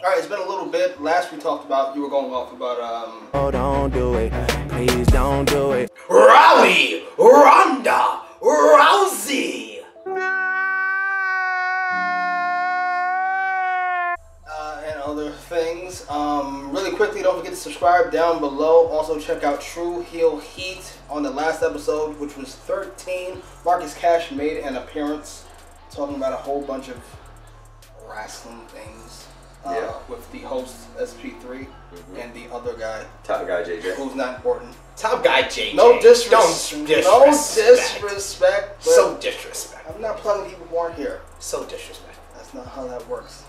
Alright, it's been a little bit. Last we talked about, you were going off about, Oh, don't do it. Please don't do it. Rowdy Ronda Rousey. And other things. Really quickly, don't forget to subscribe down below. Also, check out Tru Heels on the last episode, which was 13. Marcus Cash made an appearance talking about a whole bunch of wrestling things. With the host SP3 and the other guy, top guy JJ, who's not important. Top guy JJ. No disrespect. No disrespect. So disrespect. I'm not plugging people who aren't here. So disrespect. That's not how that works.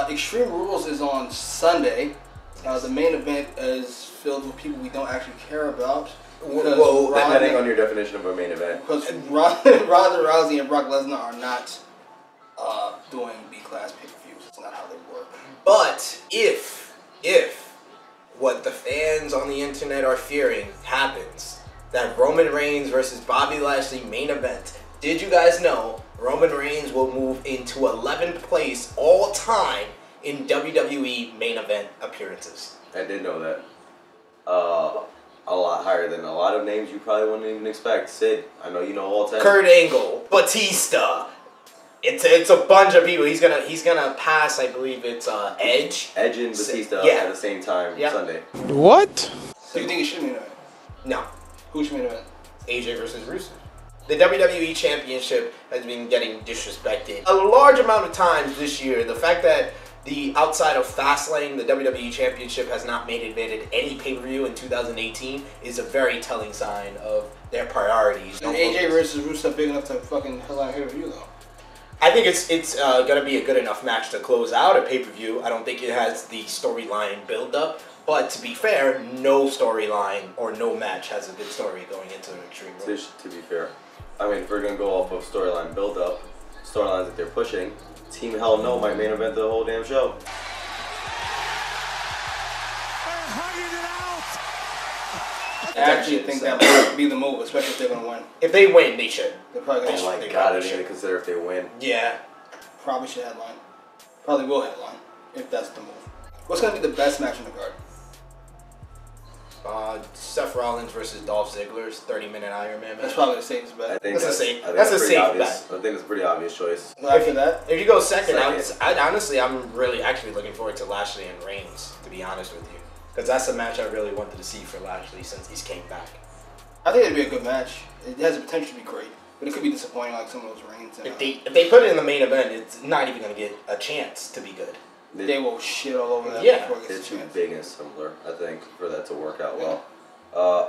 Extreme Rules is on Sunday. The main event is filled with people we don't actually care about. Whoa, depending on your definition of a main event. Because Ronda Rousey and Brock Lesnar are not doing B-class pay-per-views. It's not how they work. But if what the fans on the internet are fearing happens, that Roman Reigns versus Bobby Lashley main event, did you guys know Roman Reigns will move into 11th place all time in WWE main event appearances? I did know that. A lot higher than a lot of names you probably wouldn't even expect. Sid, I know you know all 10. Kurt Angle, Batista. It's a bunch of people. He's gonna pass. I believe it's Edge. Edge and Batista at the same time Sunday. What? So you think it should be an event? No. Who should be an event? AJ versus Rusev. The WWE Championship has been getting disrespected a large amount of times this year. The fact that the outside of Fastlane, the WWE Championship has not made it at any pay-per-view in 2018 is a very telling sign of their priorities. And AJ versus Rusev big enough to fucking headline pay-per-view though? I think it's gonna be a good enough match to close out a pay-per-view. I don't think it has the storyline build-up, but to be fair, no storyline or no match has a good story going into Extreme Rules. To be fair, I mean, if we're gonna go off of storyline build-up, storylines that they're pushing, Team Hell No might main event the whole damn show. I actually think that would be the move, especially if they're gonna win. If they win, they should. They're probably gonna. Oh my god, I didn't even consider if they win. Yeah. Probably should headline. Probably will headline if that's the move. What's gonna be the best match in the card? Seth Rollins versus Dolph Ziggler's 30-minute Iron Man match. That's probably the safest bet. I think that's a safe bet. I think it's a pretty obvious choice. Well, after that, if you go second, I'm really actually looking forward to Lashley and Reigns, to be honest with you. Because that's a match I really wanted to see for Lashley since he's came back. I think it'd be a good match. It has the potential to be great, but it could be disappointing like some of those Reigns. If they put it in the main event, it's not even going to get a chance to be good. They will shit all over that. Yeah, before it gets it's a chance. too big and similar, I think, for that to work out well.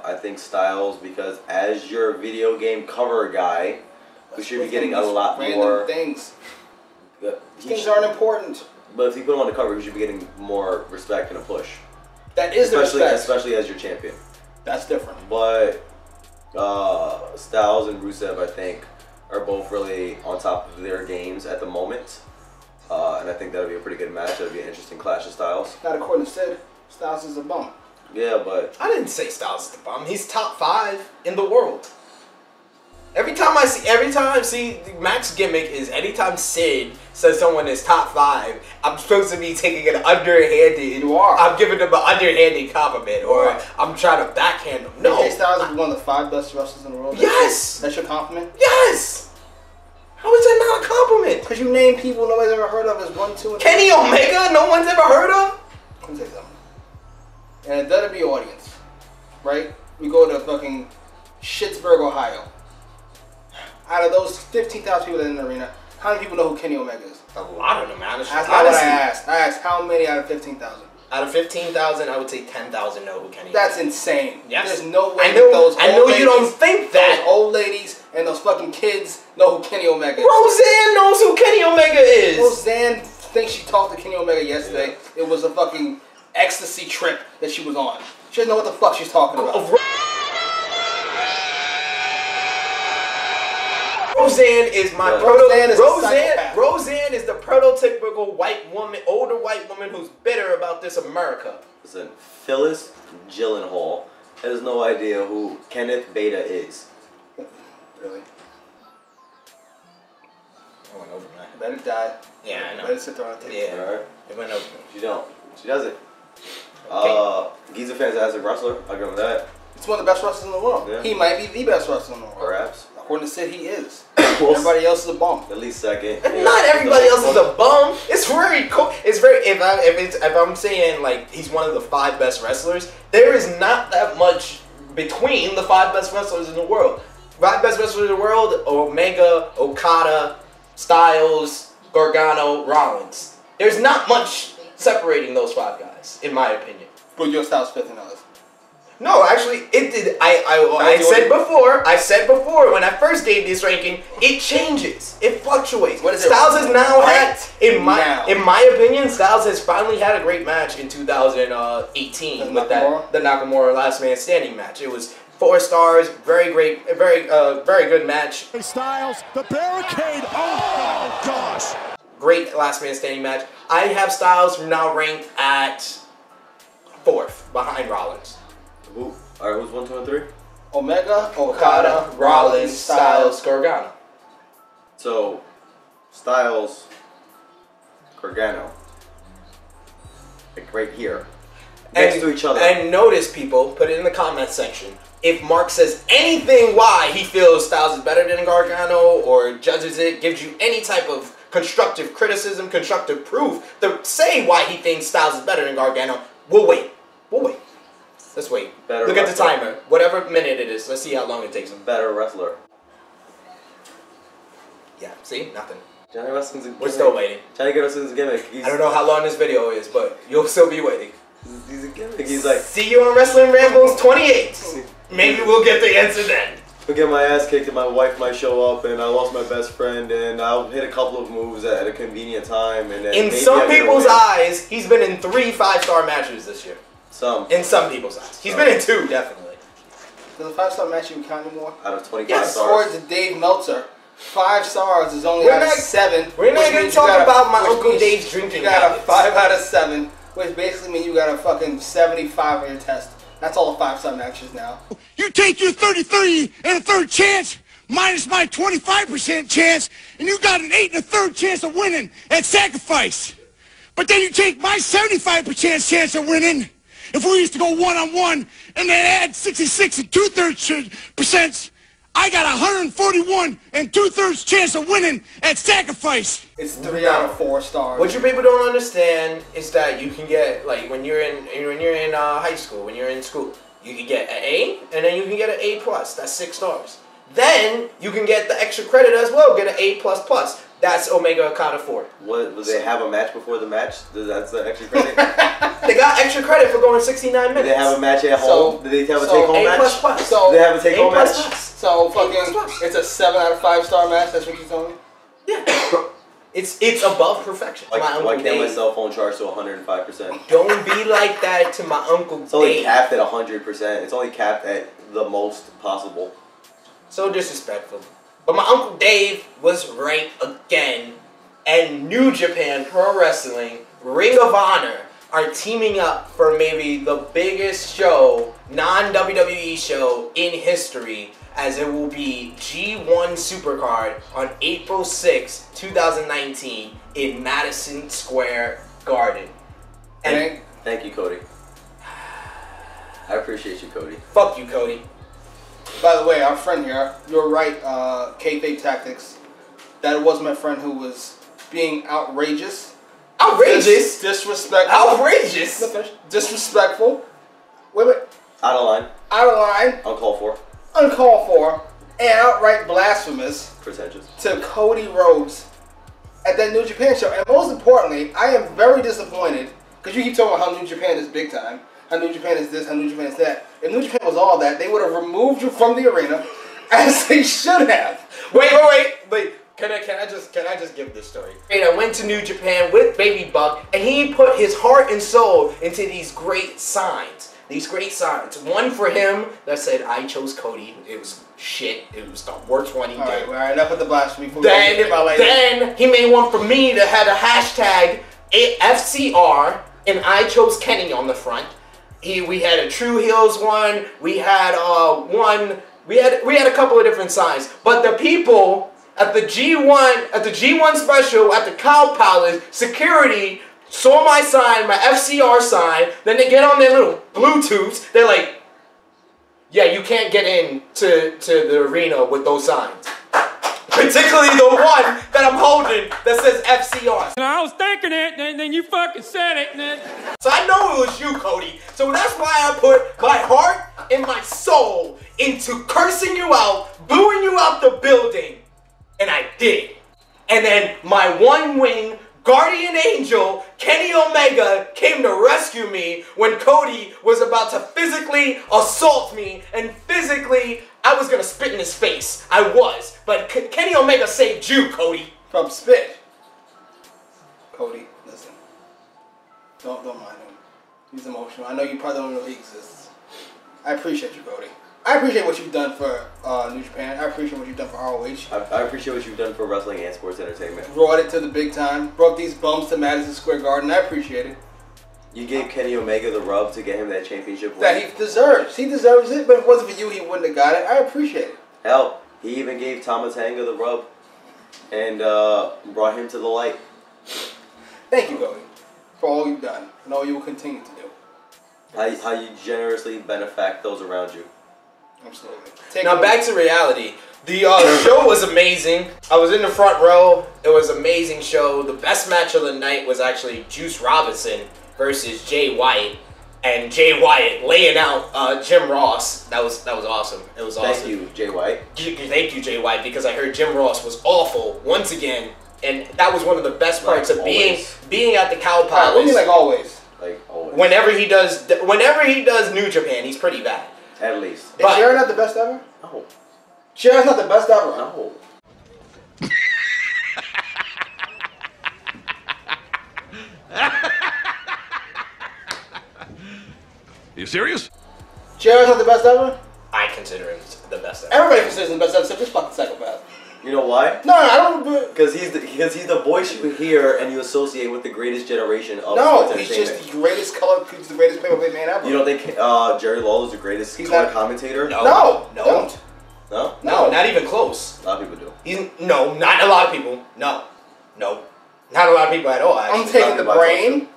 I think Styles, because as your video game cover guy, who should be getting a lot more things. Things aren't important. But if you put him on the cover, he should be getting more respect and a push. That is the respect. Especially as your champion. That's different. But Styles and Rusev, I think, are both really on top of their games at the moment. And I think that would be a pretty good match. That would be an interesting clash of styles. Not according to Sid. Styles is a bum. Yeah, but I didn't say Styles is the bum. He's top 5 in the world. Every time I see Mac's gimmick is anytime Sid says someone is top 5, I'm supposed to be taking an underhanded. You are. I'm giving them an underhanded compliment, or I'm trying to backhand them. No, AJ Styles is one of the 5 best wrestlers in the world. Yes. That's your compliment. Yes. How is that not a compliment? Because you name people nobody's ever heard of as 1, 2, and 3. Kenny Omega, no one's ever heard of. Let me say something. And a WWE audience, right? We go to fucking Shittsburg, Ohio. Out of those 15,000 people in the arena, how many people know who Kenny Omega is? A lot of them, honestly. That's not what I asked. I asked how many out of 15,000. Out of 15,000, I would say 10,000 know who Kenny is. That's insane. Yes. There's no way I know ladies, you don't think that. Those old ladies and those fucking kids know who Kenny Omega is. Roseanne knows who Kenny Omega is. Roseanne thinks she talked to Kenny Omega yesterday. Yeah. It was a fucking ecstasy trip that she was on. She doesn't know what the fuck she's talking about. Roseanne is my Roseanne is the prototypical white woman, older white woman who's bitter about this America. Listen, Phyllis Gyllenhaal has no idea who Kenneth Beta is. Really? It went over, man. Let it die. Yeah, I know. Let it sit there on the table. Yeah, Alright. it went over. She don't. She doesn't. Okay. He's a fantastic wrestler. I'll give him that. He's one of the best wrestlers in the world. Yeah. He might be the best wrestler in the world. Perhaps. According to Sid, he is. Well, Everybody else is a bum. at least second. Not everybody else is a bum. It's very cool. It's very if I'm saying like he's one of the 5 best wrestlers, there is not that much between the 5 best wrestlers in the world. 5 best wrestlers in the world: Omega, Okada, Styles, Gargano, Rollins. There's not much separating those 5 guys, in my opinion. But your style's 5th in others. No, actually, it did. I said before when I first gave this ranking, it changes, it fluctuates. What is it? Styles has now Right had, now. in my opinion, Styles has finally had a great match in 2018 with the Nakamura Last Man Standing match. It was 4 stars, very great, very good match. Styles, the barricade. Oh gosh. Great Last Man Standing match. I have Styles now ranked at 4th behind Rollins. Alright, who's 1, 2, and 3? Omega, Okada, Rollins, Styles, Gargano. So, Styles, Gargano. Like right here. Next to each other. And notice, people, put it in the comment section. If Mark says anything why he feels Styles is better than Gargano or judges it, gives you any type of constructive criticism, constructive proof to say why he thinks Styles is better than Gargano, we'll wait. We'll wait. Let's wait. Better Look at the wrestler. timer. Whatever minute it is. Let's see how long it takes him. Better wrestler. Yeah, see? Nothing. Johnny Wrestling's a gimmick. We're still waiting. Johnny Wrestling's a gimmick. I don't know how long this video is, but you'll still be waiting. He's a gimmick. He's like, See you on Wrestling Rambles 28. Maybe we'll get the answer then. I'll get my ass kicked and my wife might show up and I lost my best friend and I'll hit a couple of moves at a convenient time and then In maybe some I get a people's win. eyes, he's been in 3 5-star matches this year. Some. In some people's eyes. He's been in 2, definitely. Does a 5-star match even count anymore? Out of 25 Yes, According stars. to Dave Meltzer, 5 stars is only We're out of not- 7. we're not which gonna means talk you got a- about my which Uncle means Dave's drinking You got a habits. 5 out of 7, which basically means you got a fucking 75 on your test. That's all the 5-star matches now. You take your 33 and a third chance, minus my 25% chance, and you got an 8 and a third chance of winning at sacrifice. But then you take my 75% chance of winning, if we used to go one-on-one, and then add 66 and 2/3%, I got 141 and 2/3 chance of winning at sacrifice. It's 3 out of 4 stars. What you people don't understand is that you can get, like, when you're in high school, when you're in school, you can get an A, and then you can get an A+. That's 6 stars. Then you can get the extra credit as well, get an A++. That's Omega Okada 4. What, would they have a match before the match? That's the extra credit? They got extra credit for going 69 minutes. Did they have a match at home? Did they have a so take-home A++. match? So, Did they have a take-home match? so fucking, A++. it's a 7 out of 5 star match, that's what you're telling me? Yeah. It's above perfection. Like, My Uncle why can't my Dave. cell phone charge to 105%? Don't be like that to my Uncle It's only Dave. capped at 100%. It's only capped at the most possible. So disrespectful. But my Uncle Dave was right again. And New Japan Pro Wrestling, Ring of Honor, are teaming up for maybe the biggest show, non-WWE show in history, as it will be G1 SUPERCARD on April 6, 2019 in Madison Square Garden. And Thank you, Cody. I appreciate you, Cody. fuck you, Cody. By the way, our friend here, you're right, kayfabe tactics. That was my friend who was being outrageous. Outrageous? Disrespectful. Outrageous? Disrespectful. Wait. Out of line. Out of line. Uncalled for. Uncalled for. And outright blasphemous Pretentious. to Cody Rhodes at that New Japan show. And most importantly, I am very disappointed because you keep talking about how New Japan is big time. How New Japan is this, how New Japan is that. If New Japan was all that, they would have removed you from the arena as they should have. Wait. Can I just give this story? I went to New Japan with Baby Buck, and he put his heart and soul into these great signs. One for him that said, "I chose Cody." It was shit. It was the worst one he did. All right, enough with the blasphemy. Then he made one for me that had a hashtag FCR, and I chose Kenny on the front. We had a Tru Heels one. We had We had a couple of different signs, but the people at the G1 special at the Cow Palace, security saw my sign, my FCR sign. Then they get on their little Bluetooths. They're like, "Yeah, you can't get in to the arena with those signs." Particularly the one that I'm holding that says FCR. I was thinking it, and then you fucking said it. So I know it was you, Cody. So that's why I put my heart and my soul into cursing you out, booing you out the building. And I did. And then my one-wing guardian angel, Kenny Omega, came to rescue me when Cody was about to physically assault me. And physically, I was gonna spit in his face. I was. But Kenny Omega saved you, Cody. From spit. Cody, listen. Don't mind him. He's emotional. I know you probably don't know he exists. I appreciate you, Cody. I appreciate what you've done for New Japan. I appreciate what you've done for ROH. I appreciate what you've done for wrestling and sports entertainment. Brought it to the big time. Brought these bums to Madison Square Garden. I appreciate it. You gave Kenny Omega the rub to get him that championship win. That he deserves. He deserves it, but if it wasn't for you, he wouldn't have got it. I appreciate it. Hell, he even gave Thomas Hanga the rub and brought him to the light. Thank you, Cody, for all you've done and all you will continue to do. How you generously benefact those around you. Absolutely. Now back to reality. The show was amazing. I was in the front row. It was an amazing show. The best match of the night was actually Juice Robinson versus Jay White, and Jay White laying out Jim Ross. That was awesome. It was awesome. Thank you, Jay White. Thank you, Jay White, because I heard Jim Ross was awful once again, and that was one of the best parts of being at the Cow Palace. What do you mean, like always? Like always. Whenever he does New Japan, he's pretty bad. At least. Is Jared not the best ever? No. Jared's not the best ever. No. You serious? Jared's not the best ever? I consider him the best ever. Everybody considers him the best ever, except this fucking psychopath. You know why? No, I don't. Because he's the voice you hear and you associate with the greatest generation of No, sports he's entertainment. just the greatest color. He's the greatest play-by-play man ever. You don't think Jerry Lawler's the greatest color commentator? No, don't. No? No, not even close. A lot of people do. No, not a lot of people. No, not a lot of people at all. Actually. I'm taking the brain.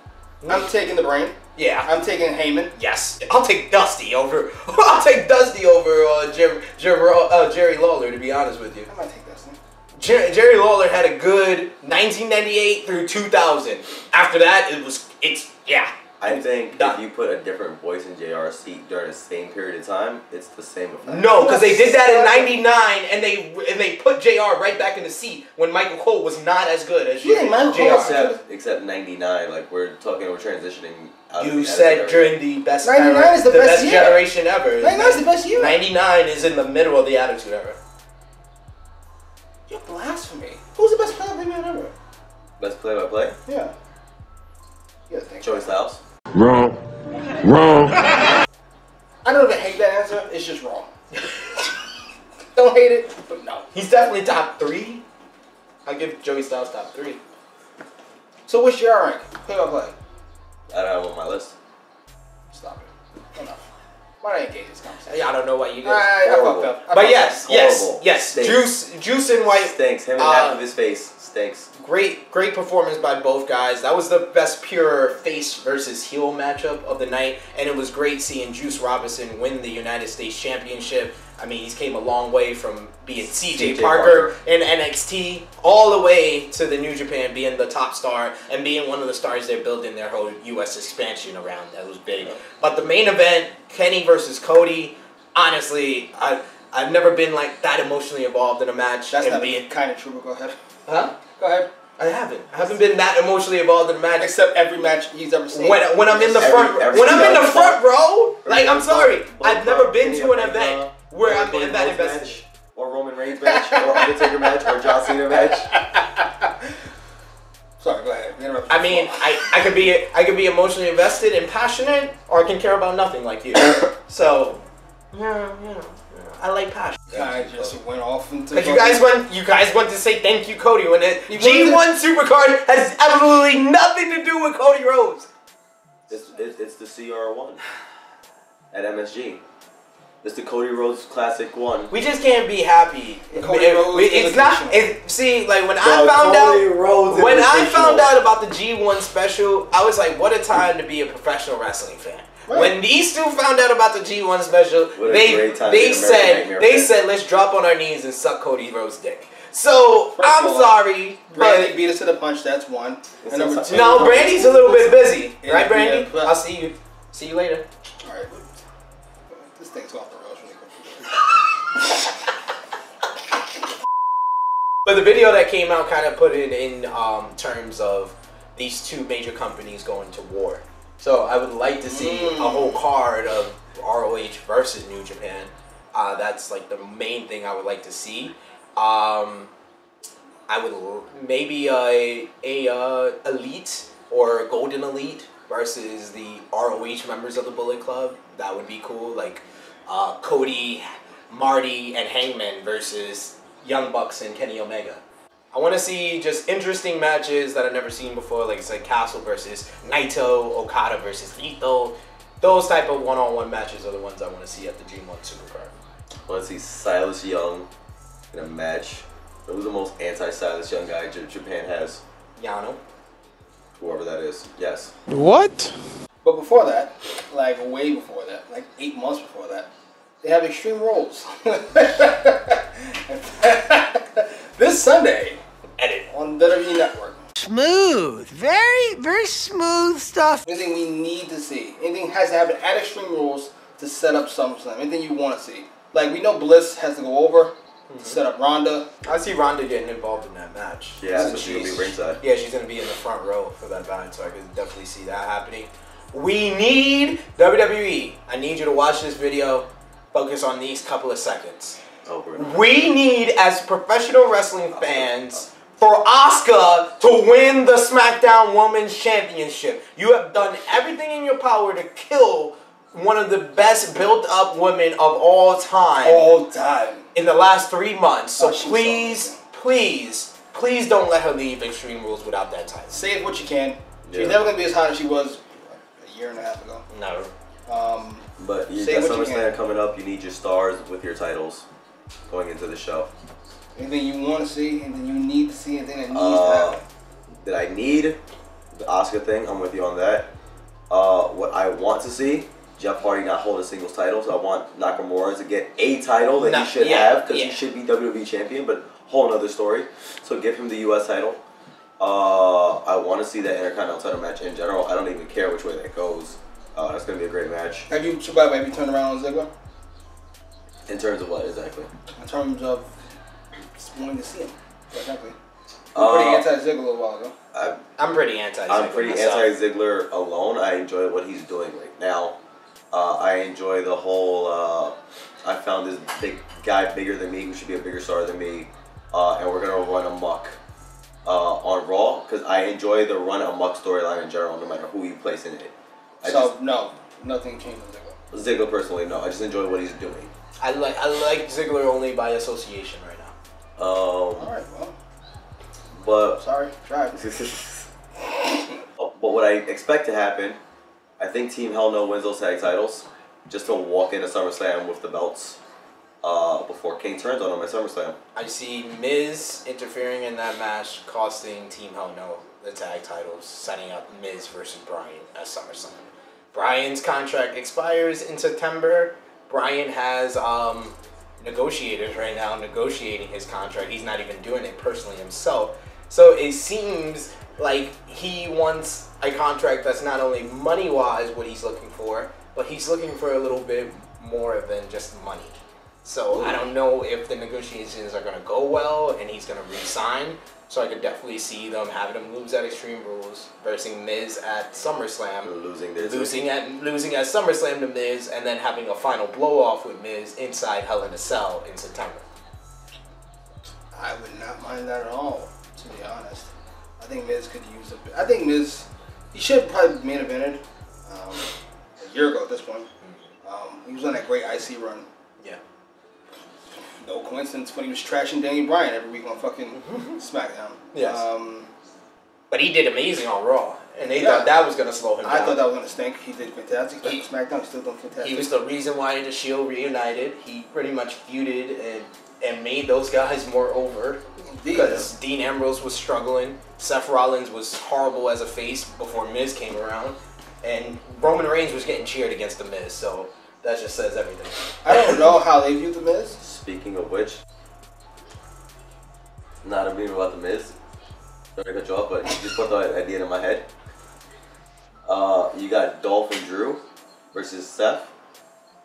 I'm taking the brain. Yeah, I'm taking Heyman. Yes, I'll take Dusty over. I'll take Dusty over Jerry Lawler. To be honest with you, I might take Dusty. Jerry Lawler had a good 1998 through 2000. After that, yeah. I think done. if you put a different voice in JR's seat during the same period of time, it's the same effect. No, because they did that in '99, and they put JR right back in the seat when Michael Cole was not as good as JR. Except '99, like we're transitioning. Out You of the said during the best 99 era, is the best year. generation ever. 99 is the best year. 99 is in the middle of the Attitude Era. You're blasphemy. Who's the best play-by-play man ever? Best play-by-play? Yeah. You gotta think. Joey Styles. Wrong. Wrong. I don't even hate that answer. It's just wrong. Don't hate it, but no. He's definitely top 3. I'll give Joey Styles top 3. So what's your rank? Play-by-play. I don't have on my list. Stop it. Enough. Why did I engage this conversation? I don't know what you did. I fucked up. But yes. Stinks. Juice and White. Stinks. Him and half of his face stinks. Great performance by both guys. That was the best pure face versus heel matchup of the night, and it was great seeing Juice Robinson win the United States Championship. I mean, he's came a long way from being CJ Parker in NXT all the way to the New Japan being the top star and being one of the stars they're building their whole U.S. expansion around. That was big. But the main event, Kenny versus Cody, honestly, I've never been like that emotionally involved in a match. That's not kind of true, but go ahead. Huh? Go ahead. I haven't been that emotionally involved in a match. Except every match he's ever seen. When I'm in the front row, like I'm sorry, I've never been to an event where I'm in that invested. Or Roman Reigns match, or Undertaker match, or John Cena match. Sorry, go ahead. I mean, I could be emotionally invested and passionate, or I can care about nothing like you. So, I like passion. I just went off into. Because you guys went to say thank you, Cody, when it G1 Supercard has absolutely nothing to do with Cody Rhodes. It's the CR1 at MSG. It's the Cody Rhodes Classic 1. We just can't be happy. Cody Rhodes It's not. See, like when I found out about the G1 special, I was like, what a time to be a professional wrestling fan. Right. When these two found out about the G1 special, they said let's drop on our knees and suck Cody Rhodes' dick. So I'm sorry, Brandy beat us to the punch. That's one. And number two. No, Brandy's a little bit busy, right, Brandy? Yeah, I'll see you. See you later. All right. This thing's off the rails really quick. But the video that came out kind of put it in terms of these two major companies going to war. So I would like to see a whole card of ROH versus New Japan. That's like the main thing I would like to see. I would maybe a elite or golden elite versus the ROH members of the Bullet Club. That would be cool. Like Cody, Marty, and Hangman versus Young Bucks and Kenny Omega. I want to see just interesting matches that I've never seen before, like say Castle versus Naito, Okada versus Lito. Those type of one-on-one matches are the ones I want to see at the G1 Supercard. I want to see Silas Young in a match. Who's the most anti-Silas Young guy Japan has? Yano. Whoever that is. Yes. What? But before that, like way before that, like 8 months before that, they have Extreme Rules. This Sunday, on WWE Network. Smooth. Very, very smooth stuff. Anything we need to see. Anything has to happen at Extreme Rules to set up SummerSlam. Anything you want to see. Like, we know Bliss has to go over to set up Ronda. I see Ronda getting involved in that match. Yeah, so she's going to be ringside. Yeah, she's going to be in the front row for that match, so I can definitely see that happening. We need WWE. I need you to watch this video. Focus on these couple of seconds. We need, as professional wrestling fans, for Asuka to win the SmackDown Women's Championship. You have done everything in your power to kill one of the best built-up women of all time. In the last 3 months. So please, please, please don't let her leave Extreme Rules without that title. Say what you can. She's never going to be as hot as she was a year and a half ago. No. But you got SummerSlam coming up. You need your stars with your titles going into the show. Anything you want to see, anything you need to see, anything that needs to happen. That I need, the Asuka thing, I'm with you on that. What I want to see, Jeff Hardy not hold a singles title, so I want Nakamura to get a title that he should have, because he should be WWE champion, but whole another story. So give him the US title. I want to see that Intercontinental title match in general. I don't even care which way that goes. That's going to be a great match. Have you turned around on Ziggler? In terms of what, exactly? In terms of just wanting to see him, exactly. I'm pretty anti-Ziggler a little while ago. I'm pretty anti-Ziggler. I'm pretty anti-Ziggler alone. I enjoy what he's doing right now. I enjoy the whole, I found this big guy bigger than me who should be a bigger star than me, and we're going to run amok on Raw, because I enjoy the run amok storyline in general, no matter who you place in it. No, nothing changed with Ziggler. Ziggler personally, no. I just enjoy what he's doing. I like Ziggler only by association right now. Alright, well. But sorry, try. But what I expect to happen, I think Team Hell No wins those tag titles, just to walk into SummerSlam with the belts before King turns on them at SummerSlam. I see Miz interfering in that match, costing Team Hell No the tag titles, setting up Miz versus Bryan at SummerSlam. Bryan's contract expires in September. Bryan has negotiators right now negotiating his contract. He's not even doing it personally himself. So it seems like he wants a contract that's not only money-wise what he's looking for, but he's looking for a little bit more than just money. So I don't know if the negotiations are going to go well and he's going to re-sign. So I could definitely see them having him lose at Extreme Rules, versus Miz at SummerSlam, losing at SummerSlam to Miz, and then having a final blow-off with Miz inside Hell in a Cell in September. I would not mind that at all, to be honest. I think Miz could use a bit. I think Miz, he should probably main evented a year ago at this point. He was on that great IC run. Yeah. No coincidence when he was trashing Daniel Bryan every week on fucking SmackDown. Yes. But he did amazing on Raw. And they thought that was going to slow him down. I thought that was going to stink. He did fantastic. He took SmackDown. He's still doing fantastic. He was the reason why the Shield reunited. He pretty much feuded and made those guys more over. Because Dean Ambrose was struggling. Seth Rollins was horrible as a face before Miz came around. And Roman Reigns was getting cheered against the Miz. So that just says everything. I don't know how they view the Miz. Speaking of which, not a meme about the Miz. Sorry to cut you off, but you just put the idea in my head. You got Dolph and Drew versus Seth.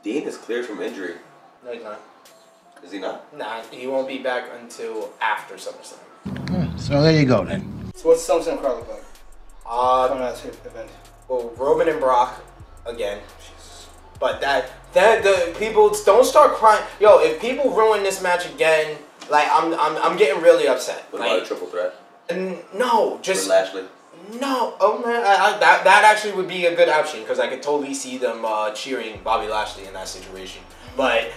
Dean is cleared from injury. No, he's not. Is he not? Nah, he won't be back until after SummerSlam. So there you go then. So what's the SummerSlam card look like? Coming out of the event. Well, Roman and Brock again. But that the people don't start crying. Yo, if people ruin this match again, like I'm getting really upset. What like, about a triple threat? No, just with Lashley. No, oh man, that actually would be a good option because I could totally see them cheering Bobby Lashley in that situation. But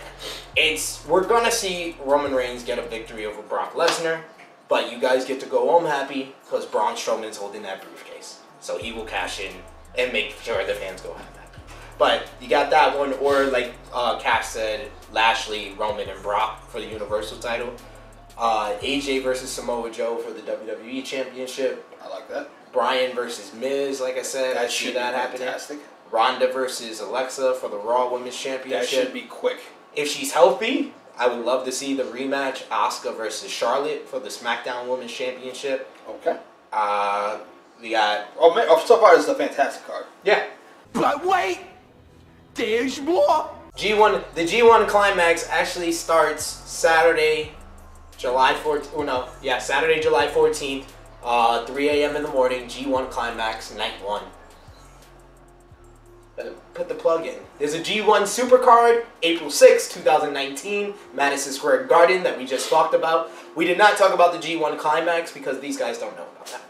we're gonna see Roman Reigns get a victory over Brock Lesnar, but you guys get to go home happy because Braun Strowman's holding that briefcase, so he will cash in and make sure the fans go home happy. But you got that one, or like Cash said, Lashley, Roman, and Brock for the Universal title. AJ versus Samoa Joe for the WWE Championship. I like that. Bryan versus Miz, like I said, I see that happening. Fantastic. Ronda versus Alexa for the Raw Women's Championship. That should be quick. If she's healthy, I would love to see the rematch. Asuka versus Charlotte for the SmackDown Women's Championship. Okay. We got... Oh, man, so far this is a fantastic card. Yeah. But wait, there's more. The G1 Climax actually starts Saturday, July 14th. Oh, no. Yeah, Saturday, July 14th. 3 a.m. in the morning, G1 Climax, Night 1. Better put the plug in. There's a G1 Supercard, April 6, 2019, Madison Square Garden that we just talked about. We did not talk about the G1 Climax because these guys don't know about that.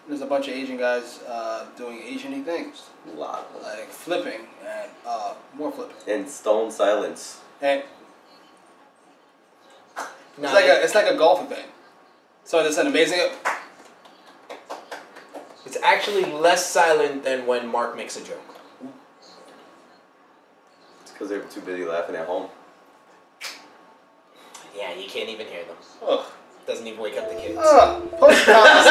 There's a bunch of Asian guys doing Asian-y things. A lot of them. Like flipping and more flipping. And stone silence. And it's like a golf event. So it's an amazing... It's actually less silent than when Mark makes a joke. It's because they were too busy laughing at home. Yeah, you can't even hear them. Ugh. Doesn't even wake up the kids. Post-Promise.